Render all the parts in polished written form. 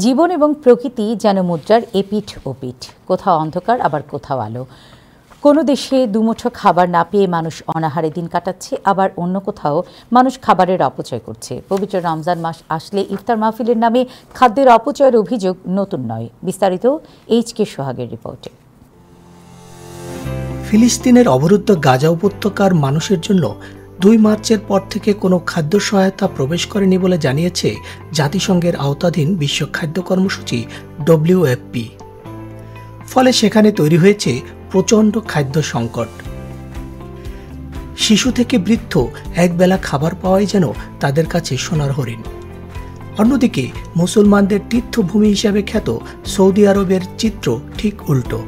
জীবন এবং প্রকৃতি যেন মুদ্রার এপিঠ ওপিঠ, কোথাও অন্ধকার আবার কোথাও আলো। কোনো দেশে দুমুঠো খাবার না পেয়ে মানুষ অনাহারে দিন কাটাচ্ছে, আবার অন্য কোথাও মানুষ খাবারের অপচয় করছে। পবিত্র রমজান মাস আসলে ইফতার মাহফিলের নামে খাদ্যের অপচয়ের অভিযোগ নতুন নয়। বিস্তারিত এইচ.কে. সোহাগের রিপোর্টে। ফিলিস্তিনের অবরুদ্ধ গাজা উপত্যকার মানুষের জন্য 2 মার্চের পর থেকে কোনো খাদ্য সহায়তা প্রবেশ করেনি বলে জানিয়েছে জাতিসংঘের আওতাধীন বিশ্ব খাদ্য কর্মসূচি WFP। ফলে সেখানে তৈরি হয়েছে প্রচণ্ড খাদ্য সংকট। শিশু থেকে বৃদ্ধ একবেলা খাবার পাওয়াই যেন তাদের কাছে সোনার হরিণ। অন্যদিকে মুসলমানদের তীর্থভূমি হিসেবে খ্যাত সৌদি আরবের চিত্র ঠিক উল্টো।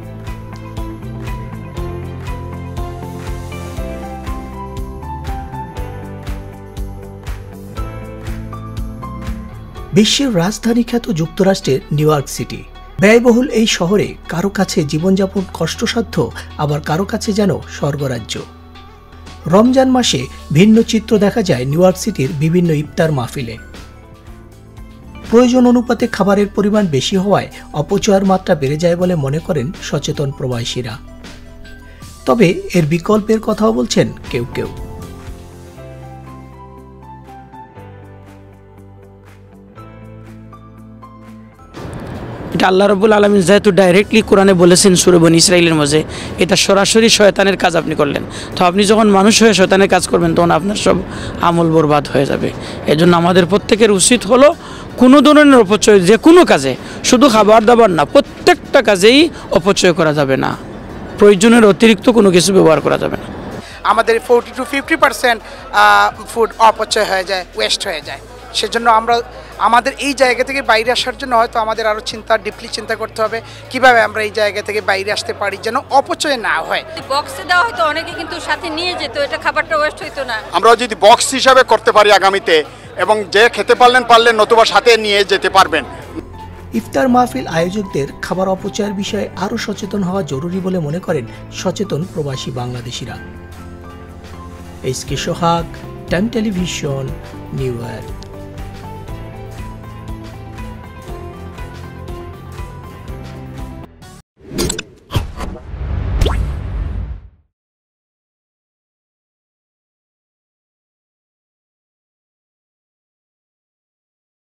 বিশ্বের রাজধানী খ্যাত যুক্তরাষ্ট্রের নিউ ইয়র্ক সিটি। ব্যয়বহুল এই শহরে কারো কাছে জীবনযাপন কষ্টসাধ্য, আবার কারো কাছে যেন স্বর্গরাজ্য। রমজান মাসে ভিন্ন চিত্র দেখা যায় নিউ ইয়র্ক সিটির বিভিন্ন ইফতার মাহফিলে। প্রয়োজন অনুপাতে খাবারের পরিমাণ বেশি হওয়ায় অপচয়ের মাত্রা বেড়ে যায় বলে মনে করেন সচেতন প্রবাসীরা। তবে এর বিকল্পের কথাও বলছেন কেউ কেউ। এটা আল্লাহ রাব্বুল আলামিন যেহেতু ডাইরেক্টলি কোরআনে বলেছেন সূরা বনী ইসরাঈলের মধ্যে, এটা সরাসরি শয়তানের কাজ আপনি করলেন। তো আপনি যখন মানুষ হয়ে শয়তানের কাজ করবেন তখন আপনার সব আমল বরবাদ হয়ে যাবে। এজন্য আমাদের প্রত্যেকের উচিত হলো কোনো ধরনের অপচয় যে কোনো কাজে, শুধু খাবার দাবার না, প্রত্যেকটা কাজেই অপচয় করা যাবে না। প্রয়োজনের অতিরিক্ত কোনো কিছু ব্যবহার করা যাবে না। আমাদের 40 to 50% ফুড অপচয় হয়ে যায়, ওয়েস্ট হয়ে যায়। সেজন্য আমরা আমাদের এই জায়গা থেকে বাইরে আসার জন্য হয়তো আমাদের আরও ডিপলি চিন্তা করতে হবে কিভাবে আমরা এই জায়গা থেকে বাইরে আসতে পারি যেন অপচয় না হয়। বক্সে দেওয়া হয়তো অনেকে কিন্তু সাথে নিয়ে যেত, এটা খাবারটা ওয়েস্ট হইতো না। আমরা যদি বক্স হিসাবে করতে পারি আগামীতে, এবং যে খেতে পারলেন নতুবা সাথে নিয়ে যেতে পারবেন। ইফতার মাহফিল আয়োজকদের খাবার অপচয়ের বিষয়ে আরও সচেতন হওয়া জরুরি বলে মনে করেন সচেতন প্রবাসী বাংলাদেশিরা। এইচ.কে. সোহাগ, টাইম টেলিভিশন, নিউ ইয়র্ক।